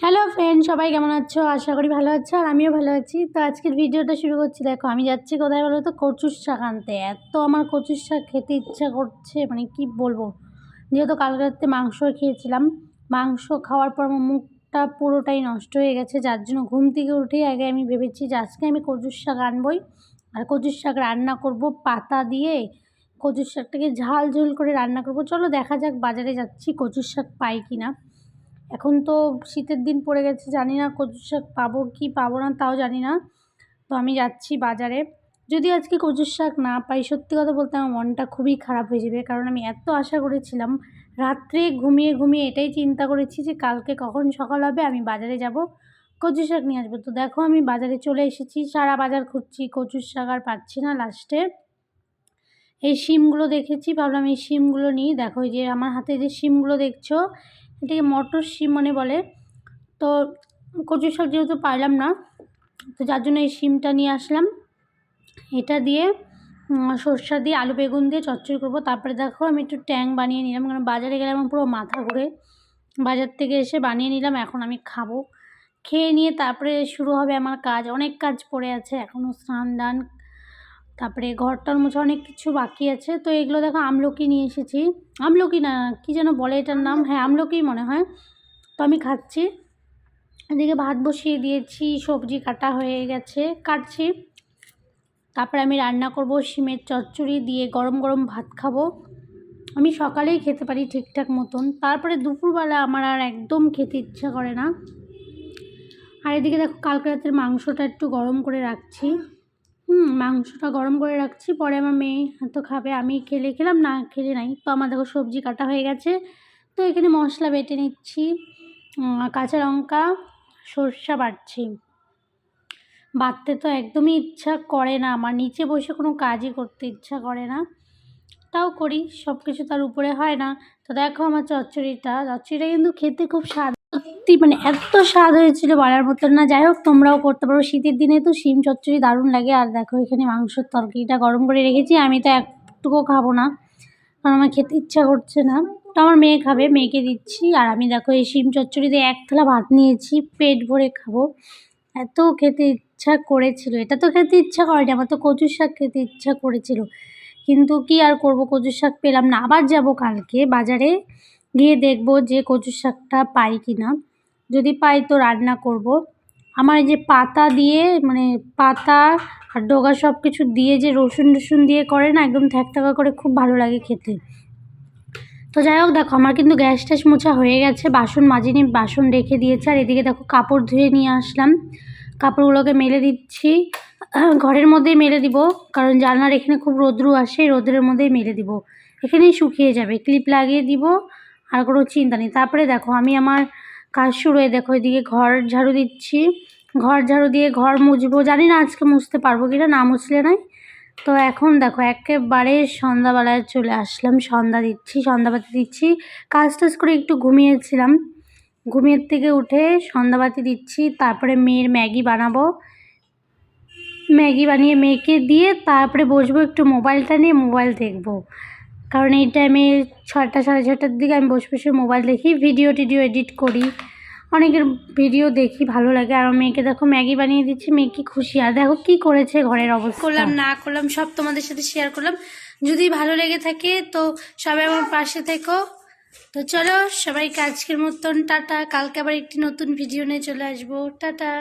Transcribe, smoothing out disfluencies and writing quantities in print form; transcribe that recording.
Hello friend, সবাই কেমন আছো? আশা করি ভালো আছো আর আমিও ভালো আছি। তো আজকের ভিডিওটা শুরু করছি। দেখো আমি যাচ্ছি কোথায় বলো তো, কচুর শাক আনতে। এত আমার কচুর শাক খেতে ইচ্ছা করছে, মানে কি বলবো। যেহেতু কাল রাতে মাংস খেয়েছিলাম, মাংস খাওয়ার পর আমার মুখটা পুরোটাই নষ্ট হয়ে গেছে, যার জন্য ঘুম থেকে উঠেই আগে আমি ভেবেছি যে আজকে আমি কচুর শাক আনবই আর কচুর শাক রান্না করব পাতা দিয়ে। কচুর শাকটাকে ঝাল ঝোল করে রান্না করব। চলো দেখা যাক, বাজারে যাচ্ছি কচুর শাক পাই কিনা। এখন তো শীতের দিন পড়ে গেছে, জানি না কচু শাক পাবো কি পাবো না তাও জানি না। তো আমি যাচ্ছি বাজারে। যদি আজকে কচুর শাক না পাই, সত্যি কথা বলতে আমার মনটা খুবই খারাপ হয়ে যাবে, কারণ আমি এত আশা করেছিলাম। রাত্রে ঘুমিয়ে ঘুমিয়ে এটাই চিন্তা করেছি যে কালকে কখন সকাল হবে আমি বাজারে যাব, কচু শাক নিয়ে আসবো। তো দেখো আমি বাজারে চলে এসেছি, সারা বাজার খুঁজছি, কচুর শাক আর পাচ্ছি না। লাস্টে এই শিমগুলো দেখেছি, ভাবলাম এই শিমগুলো নিই। দেখো এই যে আমার হাতে যে শিমগুলো দেখছো, এটাকে মটর শিম মনে বলে। তো কচু শাক যেহেতু পাইলাম না, তো যার জন্য এই শিমটা নিয়ে আসলাম। এটা দিয়ে সর্ষা দিয়ে আলু বেগুন দিয়ে চচ্চড়ি করবো। তারপরে দেখো আমি একটু ট্যাং বানিয়ে নিলাম, কারণ বাজারে গেলে আমার পুরো মাথা ঘুরে। বাজার থেকে এসে বানিয়ে নিলাম, এখন আমি খাবো। খেয়ে নিয়ে তারপরে শুরু হবে আমার কাজ। অনেক কাজ পড়ে আছে এখনও, স্নান দান, তারপরে ঘরটার মোছা, অনেক কিছু বাকি আছে। তো এগুলো দেখো আমলকি নিয়ে এসেছি। আমলকি না, কি যেন বলে এটার নাম, হ্যাঁ আমলকিই মনে হয়। তো আমি খাচ্ছি। এদিকে ভাত বসিয়ে দিয়েছি, সবজি কাটা হয়ে গেছে, কাটছি। তারপরে আমি রান্না করব শিমের চচ্চড়ি দিয়ে, গরম গরম ভাত খাবো। আমি সকালেই খেতে পারি ঠিকঠাক মতন, তারপরে দুপুরবেলা আমার আর একদম খেতে ইচ্ছা করে না। আর এদিকে দেখো কালকে রাতের মাংসটা একটু গরম করে রাখছি। মাংসটা গরম করে রাখছি, পরে আমার মেয়ে হয়তো খাবে। আমি খেলে খেলাম, না খেলে নাই। তো আমার দেখো সবজি কাটা হয়ে গেছে। তো এখানে মশলা বেটে নিচ্ছি, কাঁচা লঙ্কা, সর্ষা বাটছি। বাটতে তো একদমই ইচ্ছা করে না আমার, নিচে বসে কোনো কাজই করতে ইচ্ছা করে না, তাও করি। সব কিছু তার উপরে হয় না। তো দেখো আমার চচ্চড়িটা কিন্তু খেতে খুব স্বাদ, সত্যি মানে এত স্বাদ হয়েছিল বলার মতন না। যাই হোক, তোমরাও করতে পারো, শীতের দিনে তো শিম চচ্চড়ি দারুণ লাগে। আর দেখো এখানে মাংসের তরকারিটা গরম করে রেখেছি, আমি তো একটুকুও খাবো না, কারণ আমার খেতে ইচ্ছা করছে না। তো আমার মেয়ে খাবে, মেয়েকে দিচ্ছি। আর আমি দেখো এই শিম চচ্চড়িতে এক থালা ভাত নিয়েছি, পেট ভরে খাবো। এত খেতে ইচ্ছা করেছিল, এটা তো খেতে ইচ্ছা করেনি, আমার তো কচুর শাক খেতে ইচ্ছা করেছিল। কিন্তু কি আর করব, কচুর শাক পেলাম না। আবার যাব কালকে বাজারে, গিয়ে দেখব যে কচুর শাকটা পাই কি না। যদি পাই তো রান্না করব। আমার এই যে পাতা দিয়ে, মানে পাতা আর ডগা সব কিছু দিয়ে যে রসুন টসুন দিয়ে করে না, একদম থ্যাকথ্যাকা করে, খুব ভালো লাগে খেতে। তো যাই হোক, দেখো আমার কিন্তু গ্যাস ট্যাস মোছা হয়ে গেছে, বাসন মাজিনি, বাসন রেখে দিয়েছে। আর এদিকে দেখো কাপড় ধুয়ে নিয়ে আসলাম, কাপড়গুলোকে মেলে দিচ্ছি। ঘরের মধ্যেই মেলে দিব, কারণ জানলার এখানে খুব রোদ্রু আসে, রোদ্রের মধ্যেই মেলে দিব, এখানেই শুকিয়ে যাবে। ক্লিপ লাগিয়ে দিব, আর কোনো চিন্তা নেই। তারপরে দেখো আমি আমার কাজ শুরু হয়ে, দেখো এদিকে ঘর ঝাড়ু দিচ্ছি। ঘর ঝাড়ু দিয়ে ঘর মুছবো, জানি না আজকে মুছতে পারবো কিনা, না মুছলে নাই। তো এখন দেখো একেবারে সন্ধ্যাবেলায় চলে আসলাম, সন্ধ্যা দিচ্ছি, সন্ধ্যাবাতি দিচ্ছি। কাজ টাজ করে একটু ঘুমিয়েছিলাম, ঘুমিয়ে থেকে উঠে সন্ধ্যাবাতি দিচ্ছি। তারপরে মেয়ের ম্যাগি বানাবো, ম্যাগি বানিয়ে মেয়েকে দিয়ে তারপরে বসবো একটু মোবাইলটা নিয়ে, মোবাইল দেখবো। কারণ এই টাইমে 6টা সাড়ে 6টার দিকে আমি বসে বসে মোবাইল দেখি, ভিডিও টিডিও এডিট করি, অনেকের ভিডিও দেখি, ভালো লাগে। আর মেয়েকে দেখো ম্যাগি বানিয়ে দিচ্ছি, মেয়ে কি খুশি। আর দেখো কি করেছে, ঘরের অবস্থা, করলাম না করলাম সব তোমাদের সাথে শেয়ার করলাম। যদি ভালো লেগে থাকে তো সবাই আমার পাশে থেকো। তো চলো সবাইকে আজকের মতন টাটা, কালকে আবার একটি নতুন ভিডিও নিয়ে চলে আসবো। টাটা।